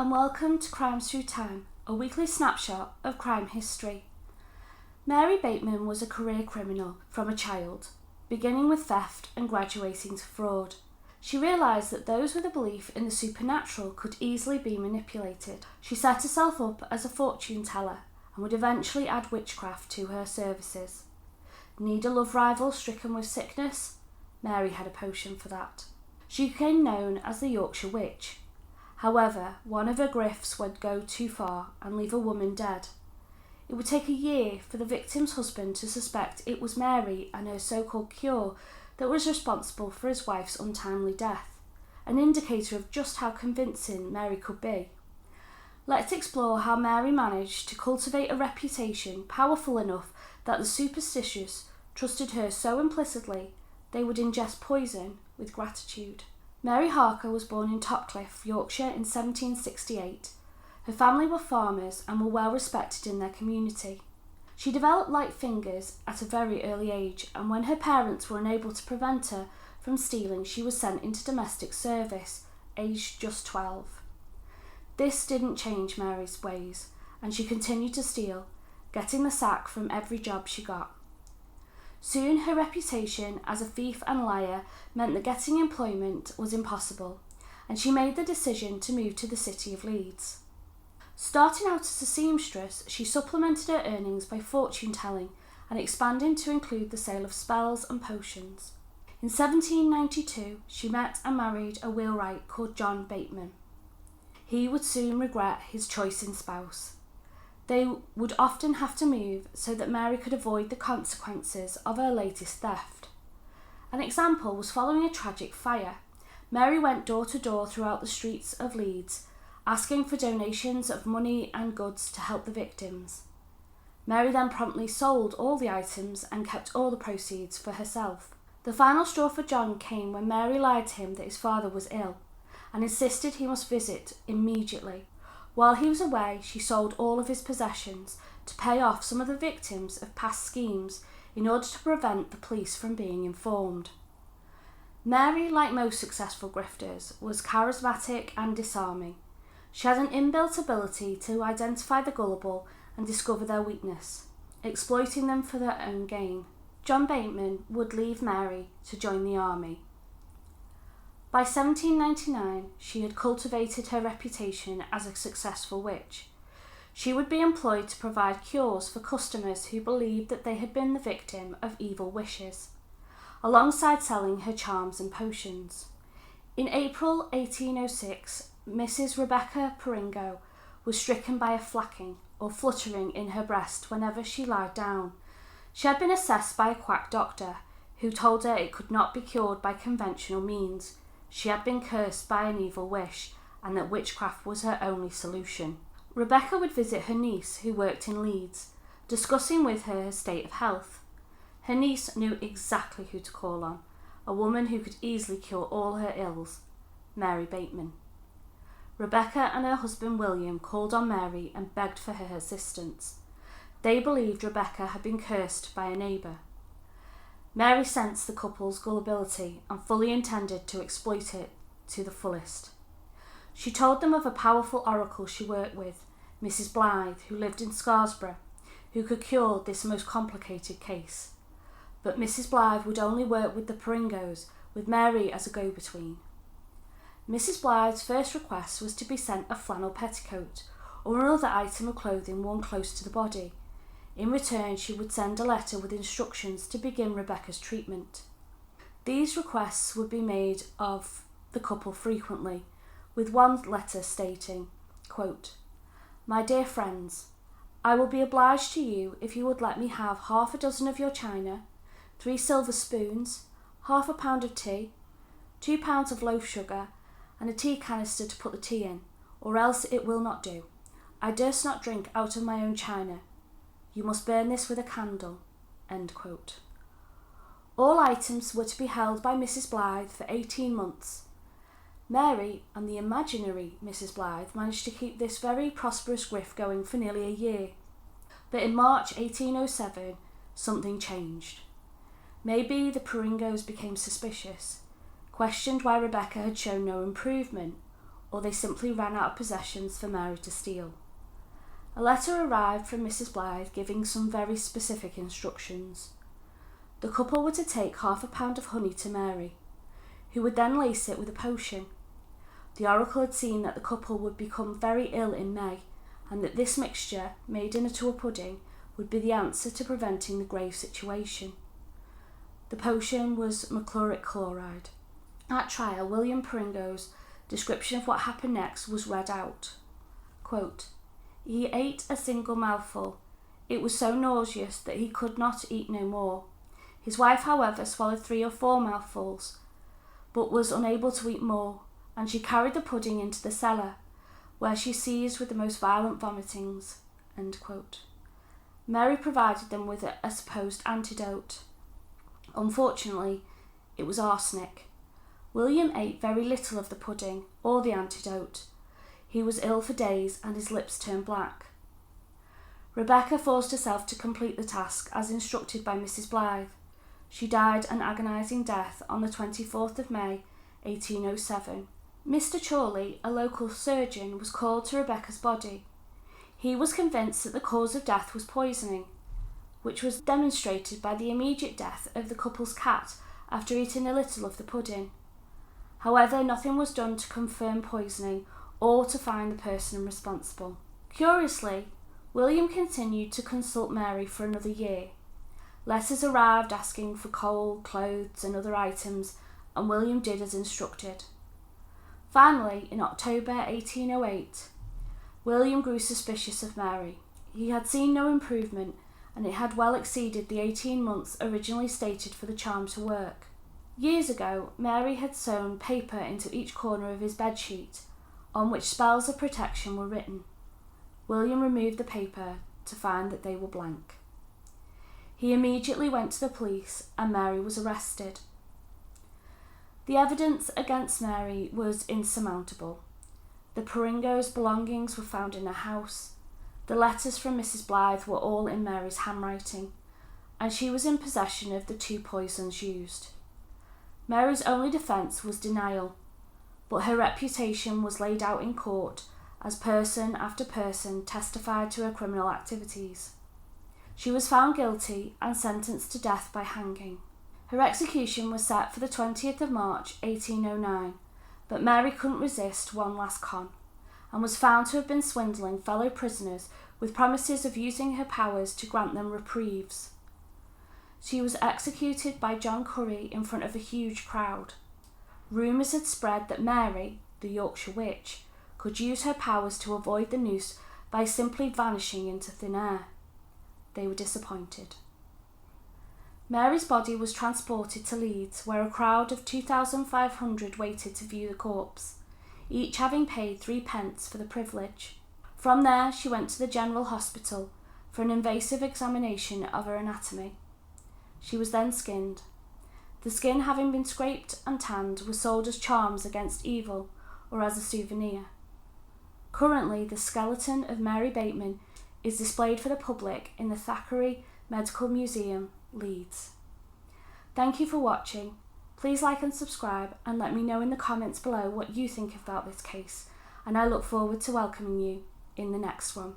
and welcome to Crimes Through Time, a weekly snapshot of crime history. Mary Bateman was a career criminal from a child, beginning with theft and graduating to fraud. She realised that those with a belief in the supernatural could easily be manipulated. She set herself up as a fortune teller and would eventually add witchcraft to her services. Need a love rival stricken with sickness? Mary had a potion for that. She became known as the Yorkshire Witch. However, one of her grifts would go too far and leave a woman dead. It would take a year for the victim's husband to suspect it was Mary and her so-called cure that was responsible for his wife's untimely death, an indicator of just how convincing Mary could be. Let's explore how Mary managed to cultivate a reputation powerful enough that the superstitious trusted her so implicitly they would ingest poison with gratitude. Mary Harker was born in Topcliffe, Yorkshire in 1768. Her family were farmers and were well respected in their community. She developed light fingers at a very early age, and when her parents were unable to prevent her from stealing, she was sent into domestic service, aged just 12. This didn't change Mary's ways, and she continued to steal, getting the sack from every job she got. Soon her reputation as a thief and liar meant that getting employment was impossible, and she made the decision to move to the city of Leeds. Starting out as a seamstress, she supplemented her earnings by fortune telling and expanding to include the sale of spells and potions. In 1792, she met and married a wheelwright called John Bateman. He would soon regret his choice in spouse. They would often have to move so that Mary could avoid the consequences of her latest theft. An example was following a tragic fire. Mary went door to door throughout the streets of Leeds, asking for donations of money and goods to help the victims. Mary then promptly sold all the items and kept all the proceeds for herself. The final straw for John came when Mary lied to him that his father was ill and insisted he must visit immediately. While he was away, she sold all of his possessions to pay off some of the victims of past schemes in order to prevent the police from being informed. Mary, like most successful grifters, was charismatic and disarming. She had an inbuilt ability to identify the gullible and discover their weakness, exploiting them for their own gain. John Bateman would leave Mary to join the army. By 1799, she had cultivated her reputation as a successful witch. She would be employed to provide cures for customers who believed that they had been the victim of evil wishes, alongside selling her charms and potions. In April 1806, Mrs. Rebecca Perigo was stricken by a flacking, or fluttering, in her breast whenever she lied down. She had been assessed by a quack doctor, who told her it could not be cured by conventional means. She had been cursed by an evil wish, and that witchcraft was her only solution. Rebecca would visit her niece, who worked in Leeds, discussing with her her state of health. Her niece knew exactly who to call on, a woman who could easily cure all her ills, Mary Bateman. Rebecca and her husband William called on Mary and begged for her assistance. They believed Rebecca had been cursed by a neighbour. Mary sensed the couple's gullibility and fully intended to exploit it to the fullest. She told them of a powerful oracle she worked with, Mrs. Blythe, who lived in Scarsborough, who could cure this most complicated case. But Mrs. Blythe would only work with the Peringos, with Mary as a go-between. Mrs. Blythe's first request was to be sent a flannel petticoat or another item of clothing worn close to the body. In return, she would send a letter with instructions to begin Rebecca's treatment. These requests would be made of the couple frequently, with one letter stating, quote, "My dear friends, I will be obliged to you if you would let me have half a dozen of your china, 3 silver spoons, half a pound of tea, 2 pounds of loaf sugar, and a tea canister to put the tea in, or else it will not do. I durst not drink out of my own china. You must burn this with a candle." End quote. All items were to be held by Mrs. Blythe for 18 months. Mary and the imaginary Mrs. Blythe managed to keep this very prosperous grift going for nearly a year. But in March 1807, something changed. Maybe the Peringos became suspicious, questioned why Rebecca had shown no improvement, or they simply ran out of possessions for Mary to steal. A letter arrived from Mrs. Blythe giving some very specific instructions. The couple were to take 1/2 pound of honey to Mary, who would then lace it with a potion. The oracle had seen that the couple would become very ill in May, and that this mixture, made into a pudding, would be the answer to preventing the grave situation. The potion was mercuric chloride. At trial, William Perigo's description of what happened next was read out. Quote, "He ate a single mouthful. It was so nauseous that he could not eat no more. His wife, however, swallowed 3 or 4 mouthfuls, but was unable to eat more, and she carried the pudding into the cellar, where she seized with the most violent vomitings." End quote. Mary provided them with a supposed antidote. Unfortunately, it was arsenic. William ate very little of the pudding or the antidote. He was ill for days and his lips turned black. Rebecca forced herself to complete the task as instructed by Mrs. Blythe. She died an agonising death on the 24th of May, 1807. Mr. Chorley, a local surgeon, was called to Rebecca's body. He was convinced that the cause of death was poisoning, which was demonstrated by the immediate death of the couple's cat after eating a little of the pudding. However, nothing was done to confirm poisoning or to find the person responsible. Curiously, William continued to consult Mary for another year. Letters arrived asking for coal, clothes and other items, and William did as instructed. Finally, in October 1808, William grew suspicious of Mary. He had seen no improvement, and it had well exceeded the 18 months originally stated for the charm to work. Years ago, Mary had sewn paper into each corner of his bedsheet, on which spells of protection were written. William removed the paper to find that they were blank. He immediately went to the police, and Mary was arrested. The evidence against Mary was insurmountable. The Perigos' belongings were found in her house. The letters from Mrs. Blythe were all in Mary's handwriting, and she was in possession of the 2 poisons used. Mary's only defence was denial, but her reputation was laid out in court as person after person testified to her criminal activities. She was found guilty and sentenced to death by hanging. Her execution was set for the 20th of March 1809, but Mary couldn't resist one last con, and was found to have been swindling fellow prisoners with promises of using her powers to grant them reprieves. She was executed by John Curry in front of a huge crowd. Rumours had spread that Mary, the Yorkshire witch, could use her powers to avoid the noose by simply vanishing into thin air. They were disappointed. Mary's body was transported to Leeds, where a crowd of 2,500 waited to view the corpse, each having paid 3 pence for the privilege. From there she went to the General Hospital for an invasive examination of her anatomy. She was then skinned. The skin, having been scraped and tanned, was sold as charms against evil or as a souvenir. Currently, the skeleton of Mary Bateman is displayed for the public in the Thackeray Medical Museum, Leeds. Thank you for watching. Please like and subscribe, and let me know in the comments below what you think about this case, and I look forward to welcoming you in the next one.